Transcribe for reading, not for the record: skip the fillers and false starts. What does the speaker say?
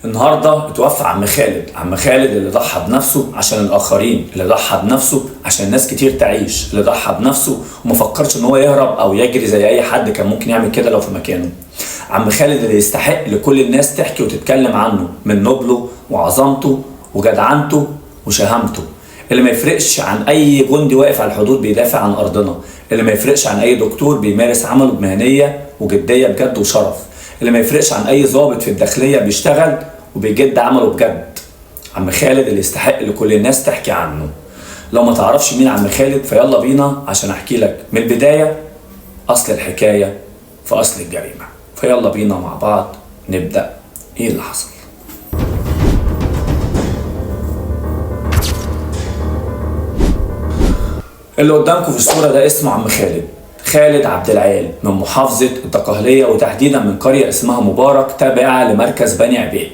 النهارده اتوفى عم خالد، عم خالد اللي ضحى بنفسه عشان الاخرين، اللي ضحى بنفسه عشان ناس كتير تعيش، اللي ضحى بنفسه وما فكرش ان هو يهرب او يجري زي اي حد كان ممكن يعمل كده لو في مكانه. عم خالد اللي يستحق لكل الناس تحكي وتتكلم عنه من نبله وعظمته وجدعنته وشهامته، اللي ما يفرقش عن اي جندي واقف على الحدود بيدافع عن ارضنا، اللي ما يفرقش عن اي دكتور بيمارس عمله بمهنيه وجديه بجد وشرف، اللي ما يفرقش عن اي ضابط في الداخليه بيشتغل وبيجد عمله بجد. عم خالد اللي يستحق لكل الناس تحكي عنه. لو ما تعرفش مين عم خالد فيلا بينا عشان احكي لك من البدايه اصل الحكايه في اصل الجريمه. فيلا بينا مع بعض نبدا ايه اللي حصل. اللي قدامكم في الصورة ده اسمه عم خالد، خالد عبد العال من محافظة الدقهلية، وتحديدا من قرية اسمها مبارك تابعة لمركز بني عبيد.